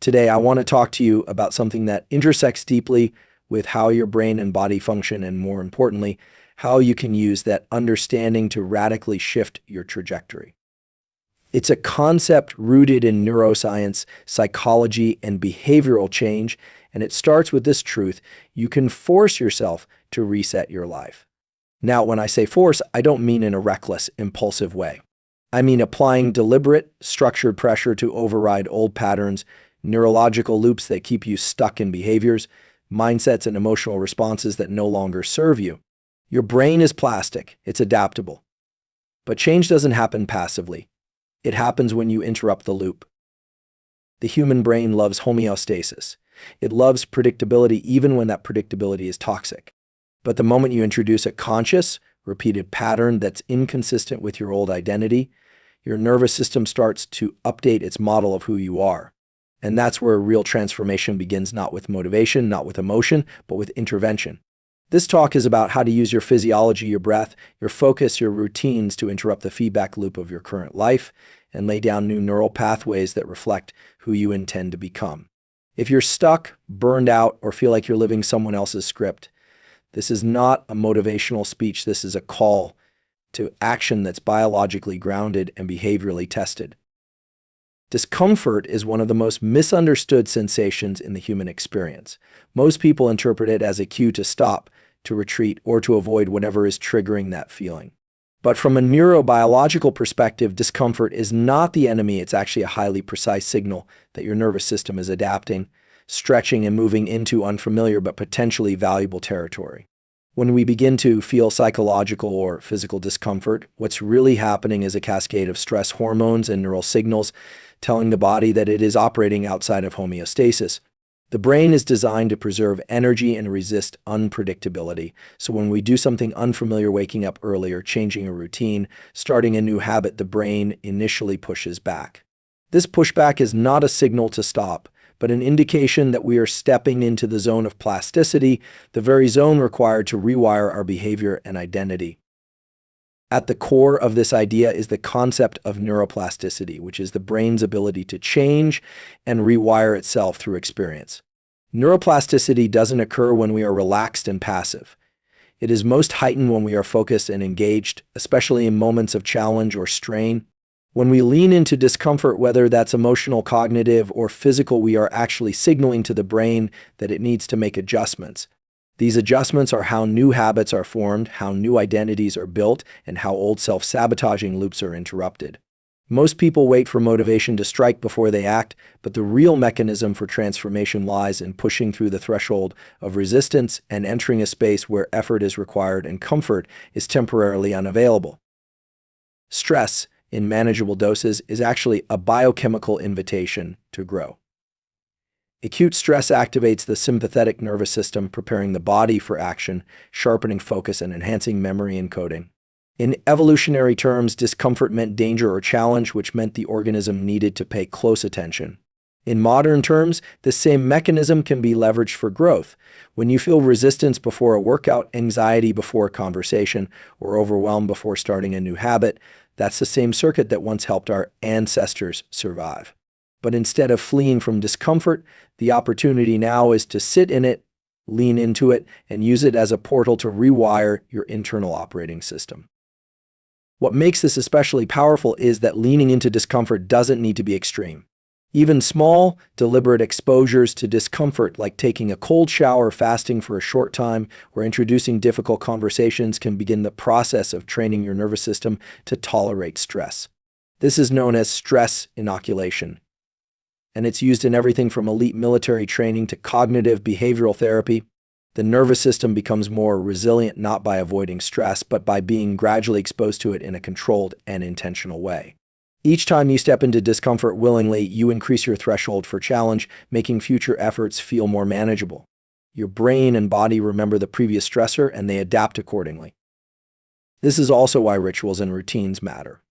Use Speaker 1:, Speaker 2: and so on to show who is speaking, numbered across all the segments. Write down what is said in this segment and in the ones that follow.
Speaker 1: Today, I want to talk to you about something that intersects deeply with how your brain and body function, and more importantly, how you can use that understanding to radically shift your trajectory. It's a concept rooted in neuroscience, psychology, and behavioral change, and it starts with this truth: you can force yourself to reset your life. Now, when I say force, I don't mean in a reckless, impulsive way. I mean applying deliberate, structured pressure to override old patterns, neurological loops that keep you stuck in behaviors, mindsets and emotional responses that no longer serve you. Your brain is plastic, it's adaptable. But change doesn't happen passively. It happens when you interrupt the loop. The human brain loves homeostasis. It loves predictability even when that predictability is toxic. But the moment you introduce a conscious, repeated pattern that's inconsistent with your old identity, your nervous system starts to update its model of who you are. And that's where real transformation begins, not with motivation, not with emotion, but with intervention. This talk is about how to use your physiology, your breath, your focus, your routines to interrupt the feedback loop of your current life and lay down new neural pathways that reflect who you intend to become. If you're stuck, burned out, or feel like you're living someone else's script, this is not a motivational speech. This is a call to action that's biologically grounded and behaviorally tested. Discomfort is one of the most misunderstood sensations in the human experience. Most people interpret it as a cue to stop, to retreat, or to avoid whatever is triggering that feeling. But from a neurobiological perspective, discomfort is not the enemy. It's actually a highly precise signal that your nervous system is adapting, stretching, and moving into unfamiliar but potentially valuable territory. When we begin to feel psychological or physical discomfort, what's really happening is a cascade of stress hormones and neural signals telling the body that it is operating outside of homeostasis. The brain is designed to preserve energy and resist unpredictability. So when we do something unfamiliar, waking up earlier, changing a routine, starting a new habit, the brain initially pushes back. This pushback is not a signal to stop, but an indication that we are stepping into the zone of plasticity, the very zone required to rewire our behavior and identity. At the core of this idea is the concept of neuroplasticity, which is the brain's ability to change and rewire itself through experience. Neuroplasticity doesn't occur when we are relaxed and passive. It is most heightened when we are focused and engaged, especially in moments of challenge or strain. When we lean into discomfort, whether that's emotional, cognitive, or physical, we are actually signaling to the brain that it needs to make adjustments. These adjustments are how new habits are formed, how new identities are built, and how old self-sabotaging loops are interrupted. Most people wait for motivation to strike before they act, but the real mechanism for transformation lies in pushing through the threshold of resistance and entering a space where effort is required and comfort is temporarily unavailable. Stress, in manageable doses, is actually a biochemical invitation to grow. Acute stress activates the sympathetic nervous system, preparing the body for action, sharpening focus, and enhancing memory encoding. In evolutionary terms, discomfort meant danger or challenge, which meant the organism needed to pay close attention. In modern terms, the same mechanism can be leveraged for growth. When you feel resistance before a workout, anxiety before a conversation, or overwhelm before starting a new habit, that's the same circuit that once helped our ancestors survive. But instead of fleeing from discomfort, the opportunity now is to sit in it, lean into it, and use it as a portal to rewire your internal operating system. What makes this especially powerful is that leaning into discomfort doesn't need to be extreme. Even small, deliberate exposures to discomfort, like taking a cold shower, fasting for a short time, or introducing difficult conversations, can begin the process of training your nervous system to tolerate stress. This is known as stress inoculation, and it's used in everything from elite military training to cognitive behavioral therapy. The nervous system becomes more resilient not by avoiding stress, but by being gradually exposed to it in a controlled and intentional way. Each time you step into discomfort willingly, you increase your threshold for challenge, making future efforts feel more manageable. Your brain and body remember the previous stressor, and they adapt accordingly. This is also why rituals and routines matter.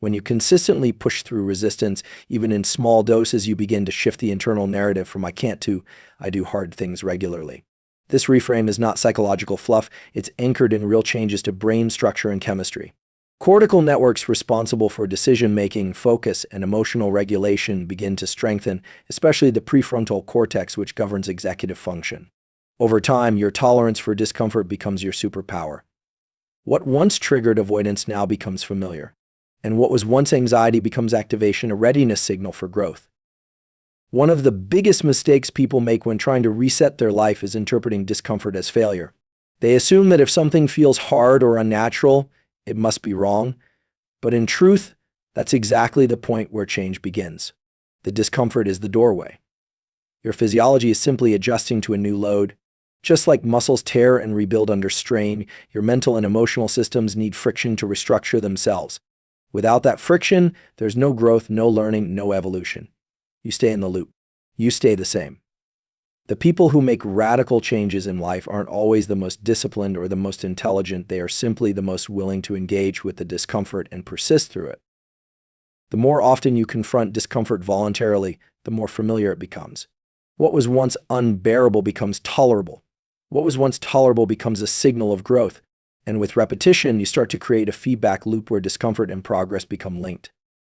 Speaker 1: When you consistently push through resistance, even in small doses, you begin to shift the internal narrative from "I can't" to "I do hard things regularly." This reframe is not psychological fluff. It's anchored in real changes to brain structure and chemistry. Cortical networks responsible for decision-making, focus, and emotional regulation begin to strengthen, especially the prefrontal cortex, which governs executive function. Over time, your tolerance for discomfort becomes your superpower. What once triggered avoidance now becomes familiar. And what was once anxiety becomes activation, a readiness signal for growth. One of the biggest mistakes people make when trying to reset their life is interpreting discomfort as failure. They assume that if something feels hard or unnatural, it must be wrong. But in truth, that's exactly the point where change begins. The discomfort is the doorway. Your physiology is simply adjusting to a new load. Just like muscles tear and rebuild under strain, your mental and emotional systems need friction to restructure themselves. Without that friction, there's no growth, no learning, no evolution. You stay in the loop. You stay the same. The people who make radical changes in life aren't always the most disciplined or the most intelligent. They are simply the most willing to engage with the discomfort and persist through it. The more often you confront discomfort voluntarily, the more familiar it becomes. What was once unbearable becomes tolerable. What was once tolerable becomes a signal of growth. And with repetition, you start to create a feedback loop where discomfort and progress become linked.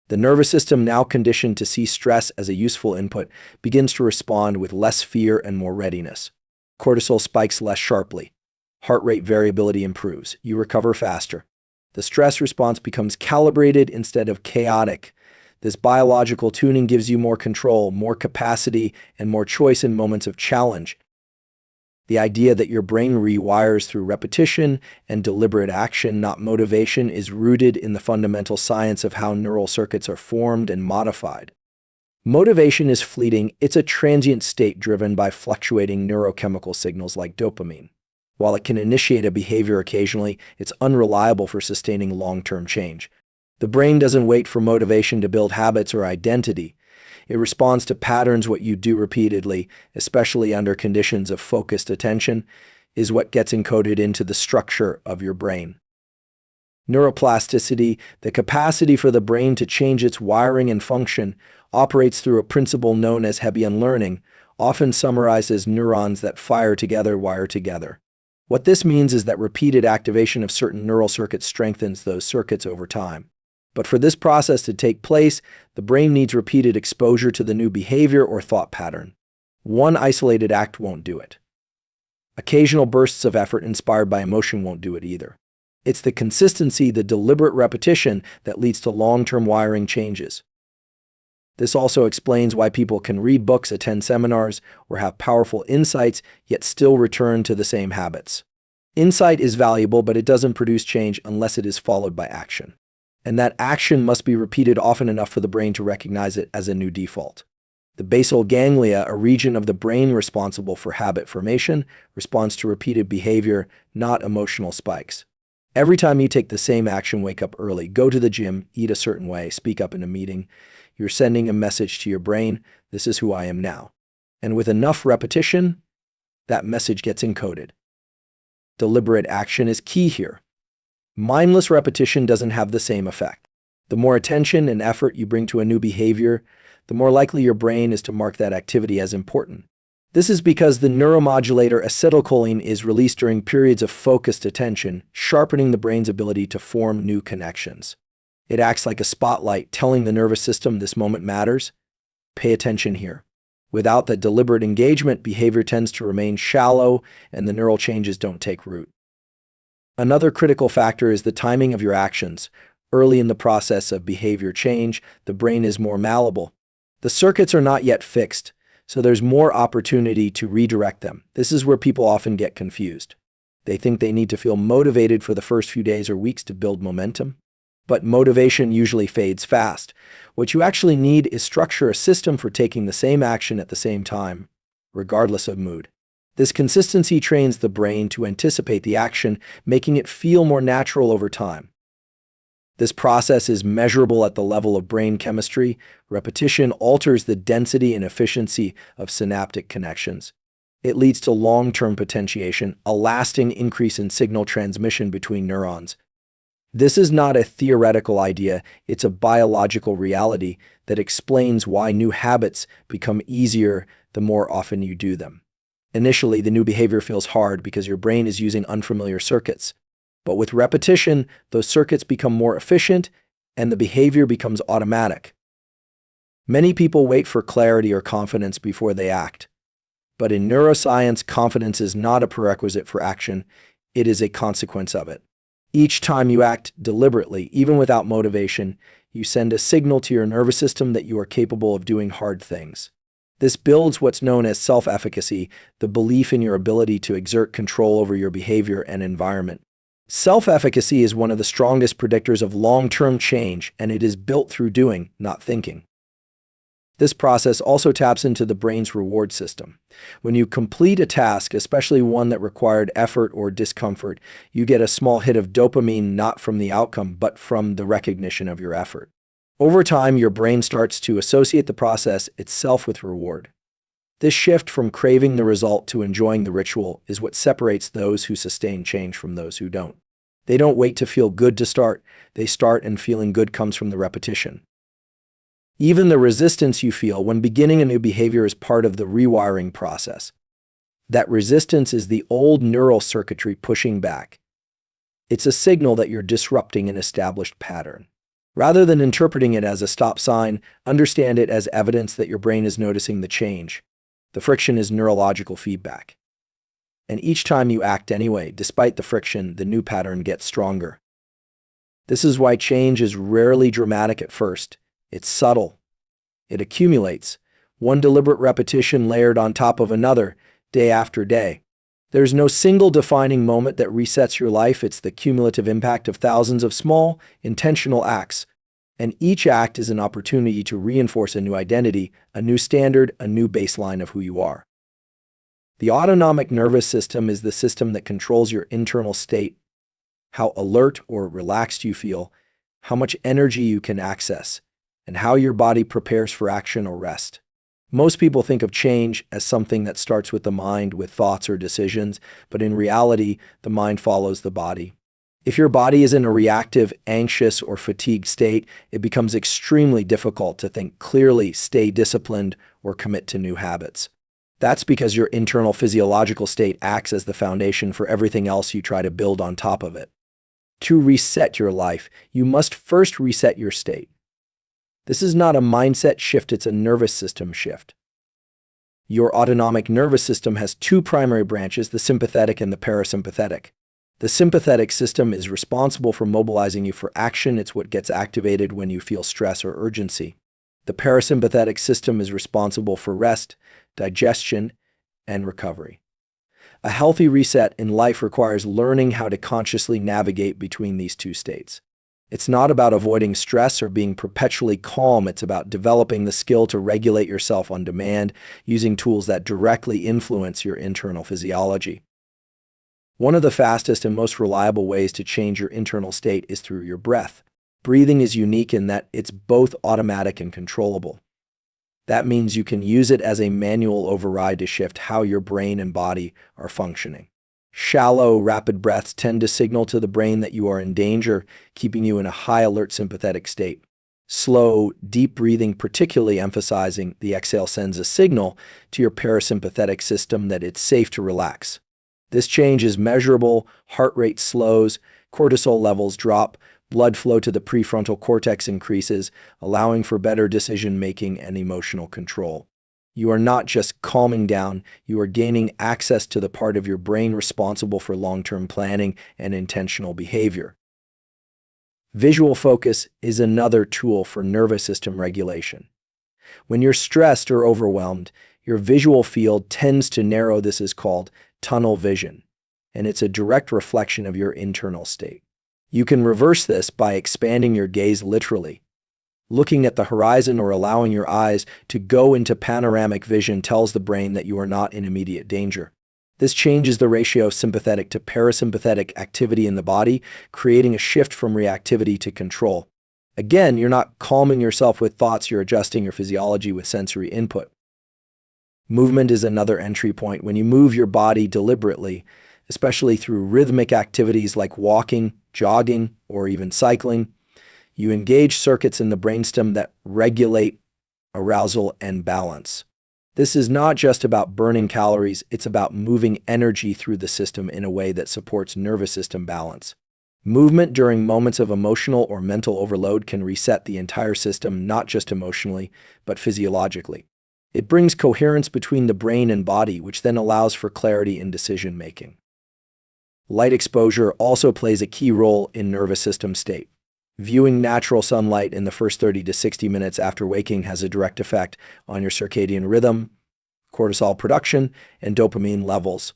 Speaker 1: The nervous system, now conditioned to see stress as a useful input, begins to respond with less fear and more readiness. Cortisol spikes less sharply. Heart rate variability improves. You recover faster. The stress response becomes calibrated instead of chaotic. This biological tuning gives you more control, more capacity, and more choice in moments of challenge. The idea that your brain rewires through repetition and deliberate action, not motivation, is rooted in the fundamental science of how neural circuits are formed and modified. Motivation is fleeting. It's a transient state driven by fluctuating neurochemical signals like dopamine. While it can initiate a behavior occasionally, it's unreliable for sustaining long-term change. The brain doesn't wait for motivation to build habits or identity. It responds to patterns. What you do repeatedly, especially under conditions of focused attention, is what gets encoded into the structure of your brain. Neuroplasticity, the capacity for the brain to change its wiring and function, operates through a principle known as Hebbian learning, often summarized as neurons that fire together, wire together. What this means is that repeated activation of certain neural circuits strengthens those circuits over time. But for this process to take place, the brain needs repeated exposure to the new behavior or thought pattern. One isolated act won't do it. Occasional bursts of effort inspired by emotion won't do it either. It's the consistency, the deliberate repetition, that leads to long-term wiring changes. This also explains why people can read books, attend seminars, or have powerful insights, yet still return to the same habits. Insight is valuable, but it doesn't produce change unless it is followed by action. And that action must be repeated often enough for the brain to recognize it as a new default. The basal ganglia, a region of the brain responsible for habit formation, responds to repeated behavior, not emotional spikes. Every time you take the same action, wake up early, go to the gym, eat a certain way, speak up in a meeting, you're sending a message to your brain, this is who I am now. And with enough repetition, that message gets encoded. Deliberate action is key here. Mindless repetition doesn't have the same effect. The more attention and effort you bring to a new behavior, the more likely your brain is to mark that activity as important. This is because the neuromodulator acetylcholine is released during periods of focused attention, sharpening the brain's ability to form new connections. It acts like a spotlight, telling the nervous system this moment matters. Pay attention here. Without that deliberate engagement, behavior tends to remain shallow and the neural changes don't take root. Another critical factor is the timing of your actions. Early in the process of behavior change, the brain is more malleable. The circuits are not yet fixed, so there's more opportunity to redirect them. This is where people often get confused. They think they need to feel motivated for the first few days or weeks to build momentum. But motivation usually fades fast. What you actually need is structure, a system for taking the same action at the same time, regardless of mood. This consistency trains the brain to anticipate the action, making it feel more natural over time. This process is measurable at the level of brain chemistry. Repetition alters the density and efficiency of synaptic connections. It leads to long-term potentiation, a lasting increase in signal transmission between neurons. This is not a theoretical idea, it's a biological reality that explains why new habits become easier the more often you do them. Initially, the new behavior feels hard because your brain is using unfamiliar circuits. But with repetition, those circuits become more efficient and the behavior becomes automatic. Many people wait for clarity or confidence before they act. But in neuroscience, confidence is not a prerequisite for action, it is a consequence of it. Each time you act deliberately, even without motivation, you send a signal to your nervous system that you are capable of doing hard things. This builds what's known as self-efficacy, the belief in your ability to exert control over your behavior and environment. Self-efficacy is one of the strongest predictors of long-term change, and it is built through doing, not thinking. This process also taps into the brain's reward system. When you complete a task, especially one that required effort or discomfort, you get a small hit of dopamine not from the outcome, but from the recognition of your effort. Over time, your brain starts to associate the process itself with reward. This shift from craving the result to enjoying the ritual is what separates those who sustain change from those who don't. They don't wait to feel good to start, they start, and feeling good comes from the repetition. Even the resistance you feel when beginning a new behavior is part of the rewiring process. That resistance is the old neural circuitry pushing back. It's a signal that you're disrupting an established pattern. Rather than interpreting it as a stop sign, understand it as evidence that your brain is noticing the change. The friction is neurological feedback. And each time you act anyway, despite the friction, the new pattern gets stronger. This is why change is rarely dramatic at first. It's subtle. It accumulates, one deliberate repetition layered on top of another, day after day. There's no single defining moment that resets your life. It's the cumulative impact of thousands of small, intentional acts. And each act is an opportunity to reinforce a new identity, a new standard, a new baseline of who you are. The autonomic nervous system is the system that controls your internal state, how alert or relaxed you feel, how much energy you can access, and how your body prepares for action or rest. Most people think of change as something that starts with the mind, with thoughts or decisions, but in reality, the mind follows the body. If your body is in a reactive, anxious, or fatigued state, it becomes extremely difficult to think clearly, stay disciplined, or commit to new habits. That's because your internal physiological state acts as the foundation for everything else you try to build on top of it. To reset your life, you must first reset your state. This is not a mindset shift, it's a nervous system shift. Your autonomic nervous system has two primary branches, the sympathetic and the parasympathetic. The sympathetic system is responsible for mobilizing you for action. It's what gets activated when you feel stress or urgency. The parasympathetic system is responsible for rest, digestion, and recovery. A healthy reset in life requires learning how to consciously navigate between these two states. It's not about avoiding stress or being perpetually calm. It's about developing the skill to regulate yourself on demand, using tools that directly influence your internal physiology. One of the fastest and most reliable ways to change your internal state is through your breath. Breathing is unique in that it's both automatic and controllable. That means you can use it as a manual override to shift how your brain and body are functioning. Shallow, rapid breaths tend to signal to the brain that you are in danger, keeping you in a high alert sympathetic state. Slow, deep breathing, particularly emphasizing the exhale, sends a signal to your parasympathetic system that it's safe to relax. This change is measurable, heart rate slows, cortisol levels drop, blood flow to the prefrontal cortex increases, allowing for better decision-making and emotional control. You are not just calming down, you are gaining access to the part of your brain responsible for long-term planning and intentional behavior. Visual focus is another tool for nervous system regulation. When you're stressed or overwhelmed, your visual field tends to narrow. This is called tunnel vision, and it's a direct reflection of your internal state. You can reverse this by expanding your gaze literally. Looking at the horizon or allowing your eyes to go into panoramic vision tells the brain that you are not in immediate danger. This changes the ratio of sympathetic to parasympathetic activity in the body, creating a shift from reactivity to control. Again, you're not calming yourself with thoughts, you're adjusting your physiology with sensory input. Movement is another entry point. When you move your body deliberately, especially through rhythmic activities like walking, jogging, or even cycling, you engage circuits in the brainstem that regulate arousal and balance. This is not just about burning calories, it's about moving energy through the system in a way that supports nervous system balance. Movement during moments of emotional or mental overload can reset the entire system, not just emotionally, but physiologically. It brings coherence between the brain and body, which then allows for clarity in decision-making. Light exposure also plays a key role in nervous system state. Viewing natural sunlight in the first 30 to 60 minutes after waking has a direct effect on your circadian rhythm, cortisol production, and dopamine levels.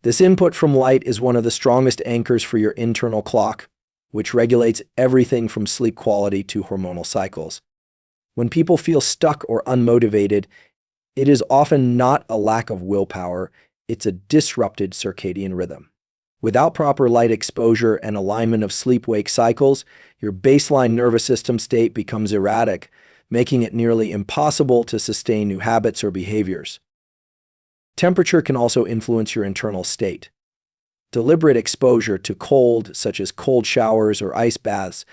Speaker 1: This input from light is one of the strongest anchors for your internal clock, which regulates everything from sleep quality to hormonal cycles. When people feel stuck or unmotivated, it is often not a lack of willpower, it's a disrupted circadian rhythm. Without proper light exposure and alignment of sleep-wake cycles, your baseline nervous system state becomes erratic, making it nearly impossible to sustain new habits or behaviors. Temperature can also influence your internal state. Deliberate exposure to cold, such as cold showers or ice baths,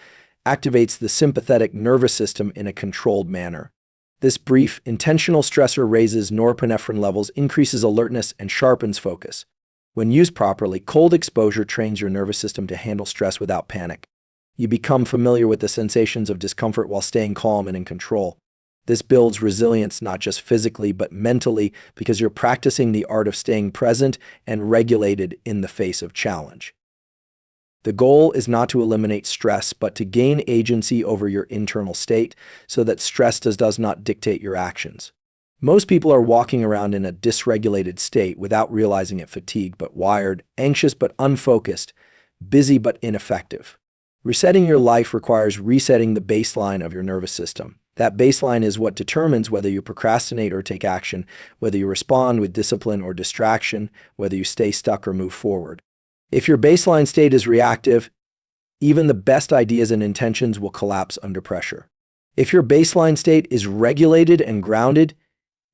Speaker 1: activates the sympathetic nervous system in a controlled manner. This brief, intentional stressor raises norepinephrine levels, increases alertness, and sharpens focus. When used properly, cold exposure trains your nervous system to handle stress without panic. You become familiar with the sensations of discomfort while staying calm and in control. This builds resilience not just physically but mentally because you're practicing the art of staying present and regulated in the face of challenge. The goal is not to eliminate stress, but to gain agency over your internal state so that stress does not dictate your actions. Most people are walking around in a dysregulated state without realizing it, fatigued but wired, anxious but unfocused, busy but ineffective. Resetting your life requires resetting the baseline of your nervous system. That baseline is what determines whether you procrastinate or take action, whether you respond with discipline or distraction, whether you stay stuck or move forward. If your baseline state is reactive, even the best ideas and intentions will collapse under pressure. If your baseline state is regulated and grounded,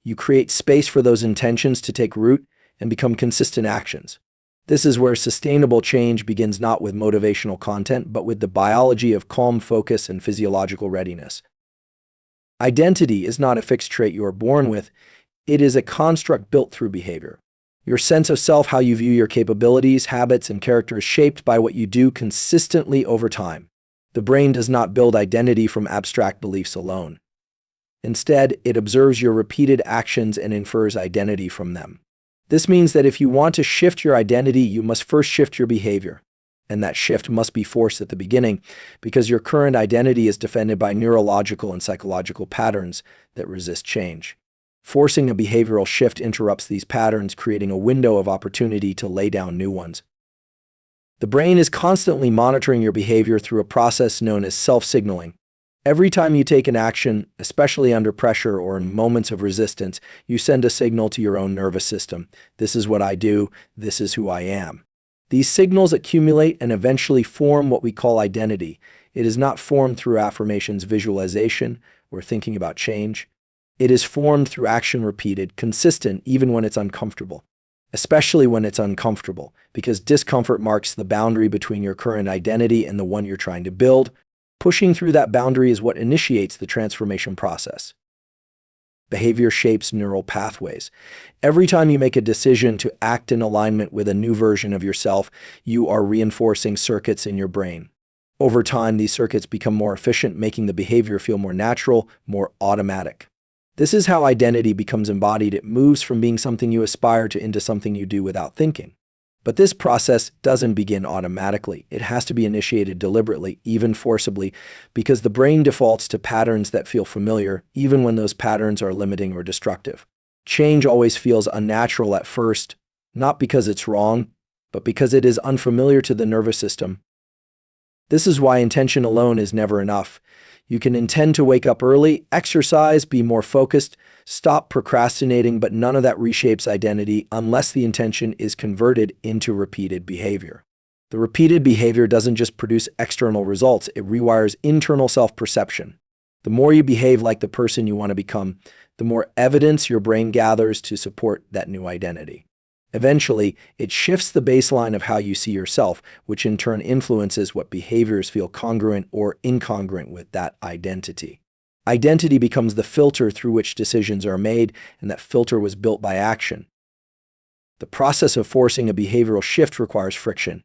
Speaker 1: you create space for those intentions to take root and become consistent actions. This is where sustainable change begins, not with motivational content, but with the biology of calm focus and physiological readiness. Identity is not a fixed trait you are born with. It is a construct built through behavior. Your sense of self, how you view your capabilities, habits, and character is shaped by what you do consistently over time. The brain does not build identity from abstract beliefs alone. Instead, it observes your repeated actions and infers identity from them. This means that if you want to shift your identity, you must first shift your behavior. And that shift must be forced at the beginning because your current identity is defended by neurological and psychological patterns that resist change. Forcing a behavioral shift interrupts these patterns, creating a window of opportunity to lay down new ones. The brain is constantly monitoring your behavior through a process known as self-signaling. Every time you take an action, especially under pressure or in moments of resistance, you send a signal to your own nervous system. This is what I do. This is who I am. These signals accumulate and eventually form what we call identity. It is not formed through affirmations, visualization, or thinking about change. It is formed through action repeated, consistent, even when it's uncomfortable. Especially when it's uncomfortable, because discomfort marks the boundary between your current identity and the one you're trying to build. Pushing through that boundary is what initiates the transformation process. Behavior shapes neural pathways. Every time you make a decision to act in alignment with a new version of yourself, you are reinforcing circuits in your brain. Over time, these circuits become more efficient, making the behavior feel more natural, more automatic. This is how identity becomes embodied. It moves from being something you aspire to into something you do without thinking. But this process doesn't begin automatically. It has to be initiated deliberately, even forcibly, because the brain defaults to patterns that feel familiar, even when those patterns are limiting or destructive. Change always feels unnatural at first, not because it's wrong, but because it is unfamiliar to the nervous system. This is why intention alone is never enough. You can intend to wake up early, exercise, be more focused, stop procrastinating, but none of that reshapes identity unless the intention is converted into repeated behavior. The repeated behavior doesn't just produce external results, it rewires internal self-perception. The more you behave like the person you want to become, the more evidence your brain gathers to support that new identity. Eventually, it shifts the baseline of how you see yourself, which in turn influences what behaviors feel congruent or incongruent with that identity. Identity becomes the filter through which decisions are made, and that filter was built by action. The process of forcing a behavioral shift requires friction.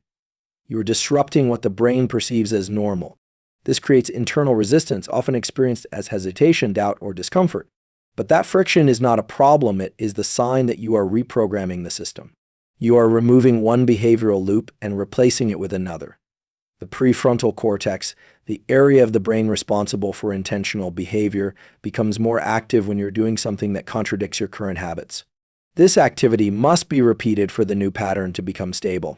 Speaker 1: You are disrupting what the brain perceives as normal. This creates internal resistance, often experienced as hesitation, doubt, or discomfort. But that friction is not a problem, it is the sign that you are reprogramming the system. You are removing one behavioral loop and replacing it with another. The prefrontal cortex, the area of the brain responsible for intentional behavior, becomes more active when you're doing something that contradicts your current habits. This activity must be repeated for the new pattern to become stable.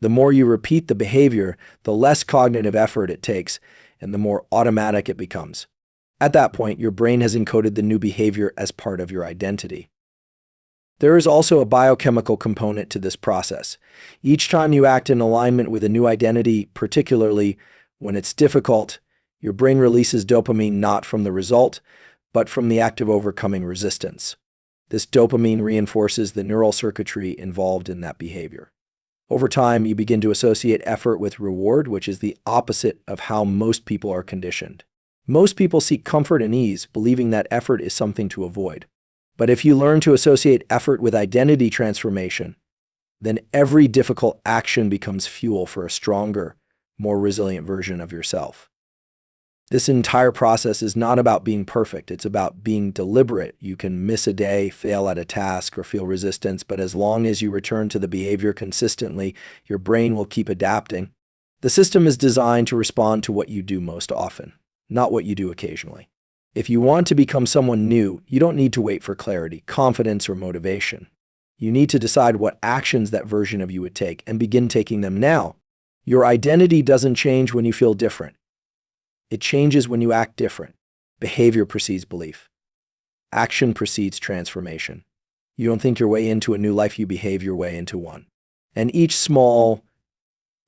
Speaker 1: The more you repeat the behavior, the less cognitive effort it takes, and the more automatic it becomes. At that point, your brain has encoded the new behavior as part of your identity. There is also a biochemical component to this process. Each time you act in alignment with a new identity, particularly when it's difficult, your brain releases dopamine not from the result, but from the act of overcoming resistance. This dopamine reinforces the neural circuitry involved in that behavior. Over time, you begin to associate effort with reward, which is the opposite of how most people are conditioned. Most people seek comfort and ease, believing that effort is something to avoid. But if you learn to associate effort with identity transformation, then every difficult action becomes fuel for a stronger, more resilient version of yourself. This entire process is not about being perfect. It's about being deliberate. You can miss a day, fail at a task, or feel resistance, but as long as you return to the behavior consistently, your brain will keep adapting. The system is designed to respond to what you do most often, not what you do occasionally. If you want to become someone new, you don't need to wait for clarity, confidence, or motivation. You need to decide what actions that version of you would take and begin taking them now. Your identity doesn't change when you feel different. It changes when you act different. Behavior precedes belief. Action precedes transformation. You don't think your way into a new life, you behave your way into one. And each small,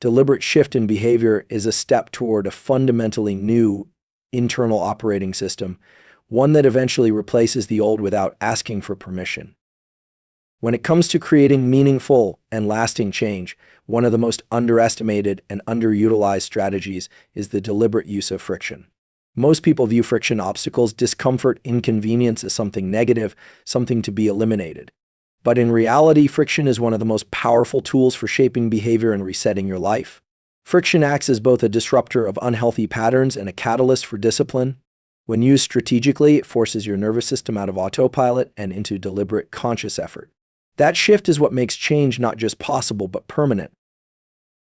Speaker 1: deliberate shift in behavior is a step toward a fundamentally new internal operating system, one that eventually replaces the old without asking for permission. When it comes to creating meaningful and lasting change, one of the most underestimated and underutilized strategies is the deliberate use of friction. Most people view friction, obstacles, discomfort, inconvenience as something negative, something to be eliminated. But in reality, friction is one of the most powerful tools for shaping behavior and resetting your life. Friction acts as both a disruptor of unhealthy patterns and a catalyst for discipline. When used strategically, it forces your nervous system out of autopilot and into deliberate, conscious effort. That shift is what makes change not just possible, but permanent.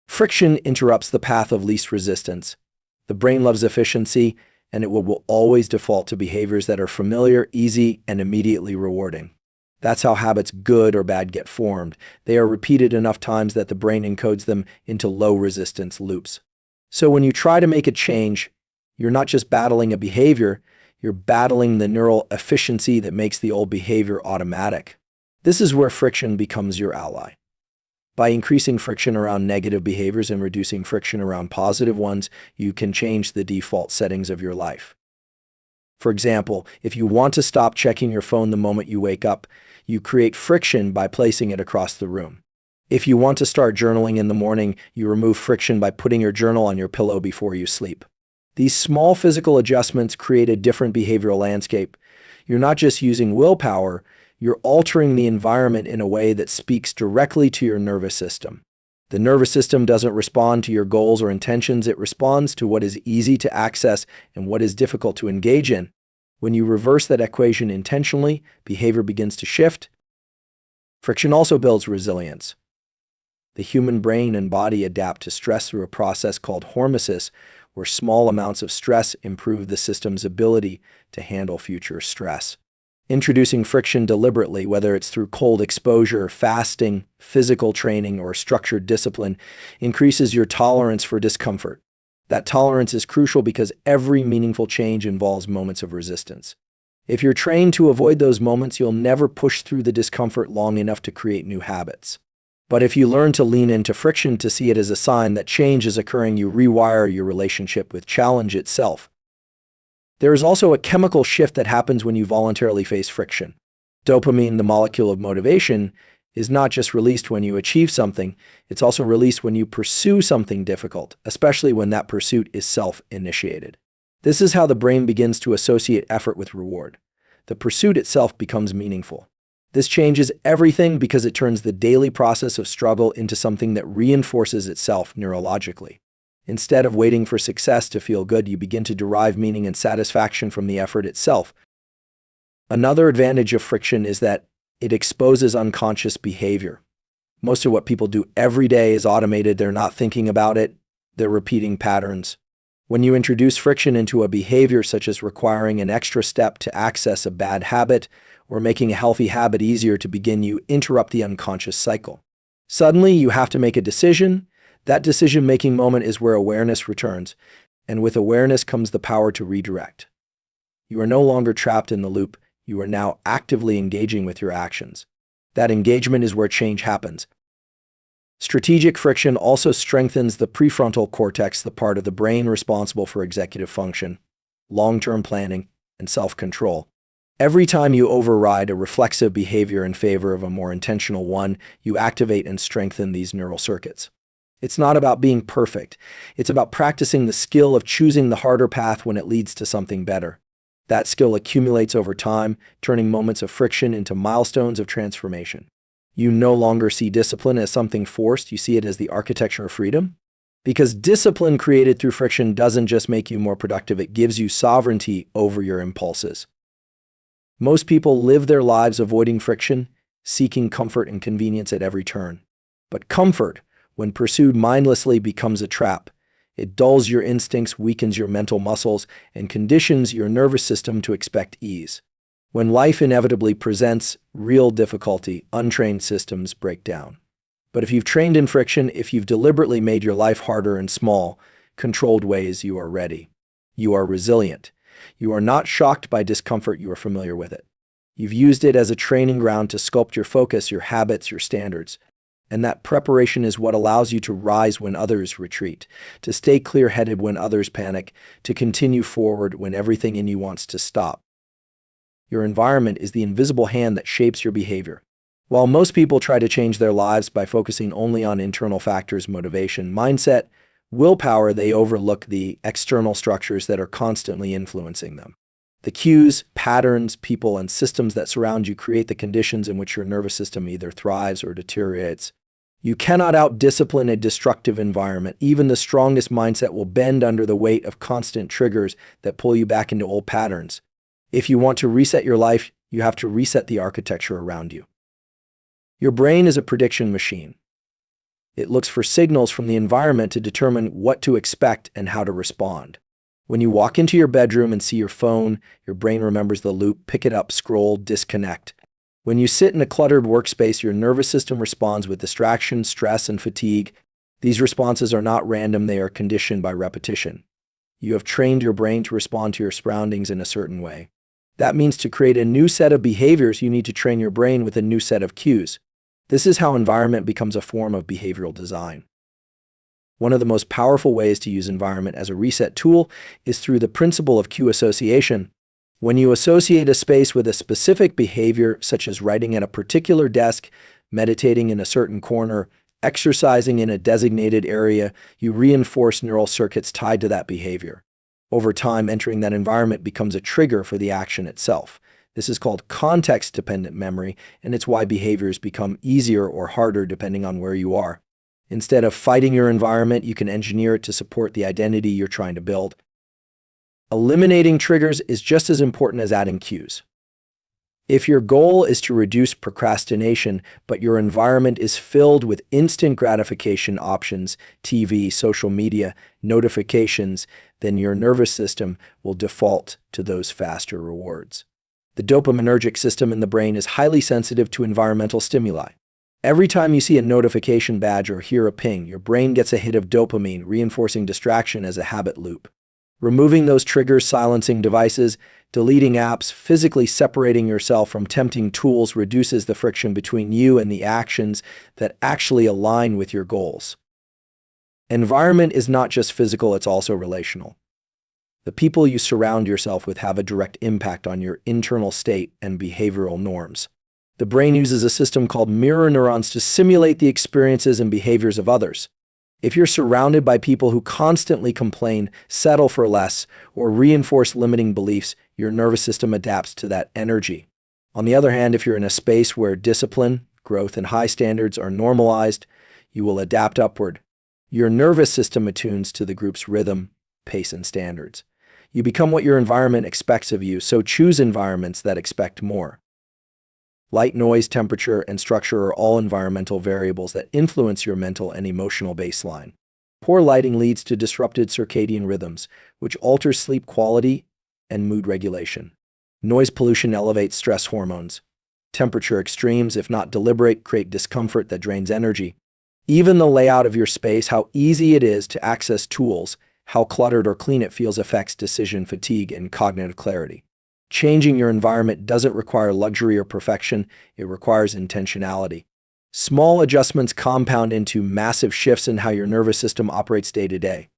Speaker 1: Friction interrupts the path of least resistance. The brain loves efficiency, and it will always default to behaviors that are familiar, easy, and immediately rewarding. That's how habits, good or bad, get formed. They are repeated enough times that the brain encodes them into low-resistance loops. So when you try to make a change, you're not just battling a behavior, you're battling the neural efficiency that makes the old behavior automatic. This is where friction becomes your ally. By increasing friction around negative behaviors and reducing friction around positive ones, you can change the default settings of your life. For example, if you want to stop checking your phone the moment you wake up, you create friction by placing it across the room. If you want to start journaling in the morning, you remove friction by putting your journal on your pillow before you sleep. These small physical adjustments create a different behavioral landscape. You're not just using willpower, you're altering the environment in a way that speaks directly to your nervous system. The nervous system doesn't respond to your goals or intentions, it responds to what is easy to access and what is difficult to engage in. When you reverse that equation intentionally, behavior begins to shift. Friction also builds resilience. The human brain and body adapt to stress through a process called hormesis, where small amounts of stress improve the system's ability to handle future stress. Introducing friction deliberately, whether it's through cold exposure, fasting, physical training, or structured discipline, increases your tolerance for discomfort. That tolerance is crucial because every meaningful change involves moments of resistance. If you're trained to avoid those moments, you'll never push through the discomfort long enough to create new habits. But if you learn to lean into friction, to see it as a sign that change is occurring, you rewire your relationship with challenge itself. There is also a chemical shift that happens when you voluntarily face friction. Dopamine, the molecule of motivation, is not just released when you achieve something, it's also released when you pursue something difficult, especially when that pursuit is self-initiated. This is how the brain begins to associate effort with reward. The pursuit itself becomes meaningful. This changes everything because it turns the daily process of struggle into something that reinforces itself neurologically. Instead of waiting for success to feel good, you begin to derive meaning and satisfaction from the effort itself. Another advantage of friction is that it exposes unconscious behavior. Most of what people do every day is automated. They're not thinking about it. They're repeating patterns. When you introduce friction into a behavior, such as requiring an extra step to access a bad habit or making a healthy habit easier to begin, you interrupt the unconscious cycle. Suddenly, you have to make a decision. That decision-making moment is where awareness returns, and with awareness comes the power to redirect. You are no longer trapped in the loop. You are now actively engaging with your actions. That engagement is where change happens. Strategic friction also strengthens the prefrontal cortex, the part of the brain responsible for executive function, long-term planning, and self-control. Every time you override a reflexive behavior in favor of a more intentional one, you activate and strengthen these neural circuits. It's not about being perfect. It's about practicing the skill of choosing the harder path when it leads to something better. That skill accumulates over time, turning moments of friction into milestones of transformation. You no longer see discipline as something forced, you see it as the architecture of freedom. Because discipline created through friction doesn't just make you more productive, it gives you sovereignty over your impulses. Most people live their lives avoiding friction, seeking comfort and convenience at every turn. But comfort, when pursued mindlessly, becomes a trap. It dulls your instincts, weakens your mental muscles, and conditions your nervous system to expect ease. When life inevitably presents real difficulty, untrained systems break down. But if you've trained in friction, if you've deliberately made your life harder in small, controlled ways, you are ready. You are resilient. You are not shocked by discomfort, you are familiar with it. You've used it as a training ground to sculpt your focus, your habits, your standards. And that preparation is what allows you to rise when others retreat, to stay clear-headed when others panic, to continue forward when everything in you wants to stop. Your environment is the invisible hand that shapes your behavior. While most people try to change their lives by focusing only on internal factors, motivation, mindset, willpower, they overlook the external structures that are constantly influencing them. The cues, patterns, people, and systems that surround you create the conditions in which your nervous system either thrives or deteriorates. You cannot out-discipline a destructive environment. Even the strongest mindset will bend under the weight of constant triggers that pull you back into old patterns. If you want to reset your life, you have to reset the architecture around you. Your brain is a prediction machine. It looks for signals from the environment to determine what to expect and how to respond. When you walk into your bedroom and see your phone, your brain remembers the loop: pick it up, scroll, disconnect. When you sit in a cluttered workspace, your nervous system responds with distraction, stress, and fatigue. These responses are not random, they are conditioned by repetition. You have trained your brain to respond to your surroundings in a certain way. That means to create a new set of behaviors, you need to train your brain with a new set of cues. This is how environment becomes a form of behavioral design. One of the most powerful ways to use environment as a reset tool is through the principle of cue association. When you associate a space with a specific behavior, such as writing at a particular desk, meditating in a certain corner, exercising in a designated area, you reinforce neural circuits tied to that behavior. Over time, entering that environment becomes a trigger for the action itself. This is called context-dependent memory, and it's why behaviors become easier or harder depending on where you are. Instead of fighting your environment, you can engineer it to support the identity you're trying to build. Eliminating triggers is just as important as adding cues. If your goal is to reduce procrastination, but your environment is filled with instant gratification options, TV, social media, notifications, then your nervous system will default to those faster rewards. The dopaminergic system in the brain is highly sensitive to environmental stimuli. Every time you see a notification badge or hear a ping, your brain gets a hit of dopamine, reinforcing distraction as a habit loop. Removing those triggers, silencing devices, deleting apps, physically separating yourself from tempting tools reduces the friction between you and the actions that actually align with your goals. Environment is not just physical, it's also relational. The people you surround yourself with have a direct impact on your internal state and behavioral norms. The brain uses a system called mirror neurons to simulate the experiences and behaviors of others. If you're surrounded by people who constantly complain, settle for less, or reinforce limiting beliefs, your nervous system adapts to that energy. On the other hand, if you're in a space where discipline, growth, and high standards are normalized, you will adapt upward. Your nervous system attunes to the group's rhythm, pace, and standards. You become what your environment expects of you, so choose environments that expect more. Light, noise, temperature, and structure are all environmental variables that influence your mental and emotional baseline. Poor lighting leads to disrupted circadian rhythms, which alters sleep quality and mood regulation. Noise pollution elevates stress hormones. Temperature extremes, if not deliberate, create discomfort that drains energy. Even the layout of your space, how easy it is to access tools, how cluttered or clean it feels, affects decision fatigue and cognitive clarity. Changing your environment doesn't require luxury or perfection, it requires intentionality. Small adjustments compound into massive shifts in how your nervous system operates day to day.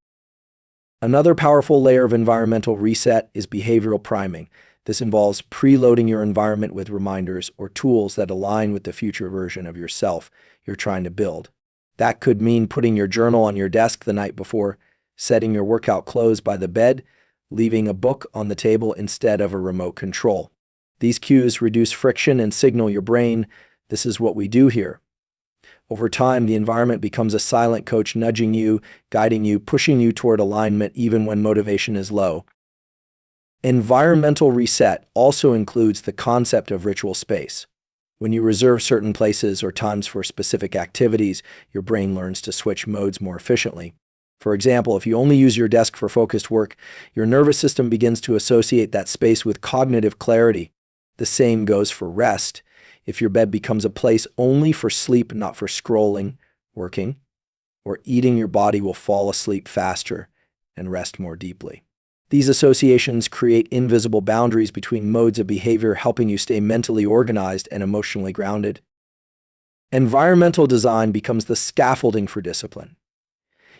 Speaker 1: Another powerful layer of environmental reset is behavioral priming. This involves preloading your environment with reminders or tools that align with the future version of yourself you're trying to build. That could mean putting your journal on your desk the night before, setting your workout clothes by the bed, leaving a book on the table instead of a remote control. These cues reduce friction and signal your brain, this is what we do here. Over time, the environment becomes a silent coach, nudging you, guiding you, pushing you toward alignment even when motivation is low. Environmental reset also includes the concept of ritual space. When you reserve certain places or times for specific activities, your brain learns to switch modes more efficiently. For example, if you only use your desk for focused work, your nervous system begins to associate that space with cognitive clarity. The same goes for rest. If your bed becomes a place only for sleep, not for scrolling, working, or eating, your body will fall asleep faster and rest more deeply. These associations create invisible boundaries between modes of behavior, helping you stay mentally organized and emotionally grounded. Environmental design becomes the scaffolding for discipline.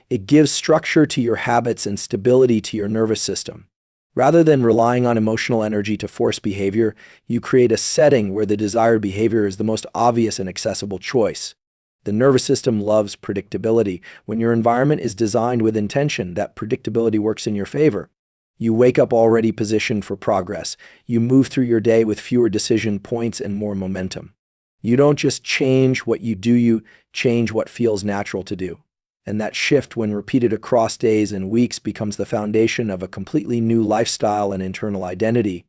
Speaker 1: It gives structure to your habits and stability to your nervous system. Rather than relying on emotional energy to force behavior, you create a setting where the desired behavior is the most obvious and accessible choice. The nervous system loves predictability. When your environment is designed with intention, that predictability works in your favor. You wake up already positioned for progress. You move through your day with fewer decision points and more momentum. You don't just change what you do, you change what feels natural to do. And that shift, when repeated across days and weeks, becomes the foundation of a completely new lifestyle and internal identity.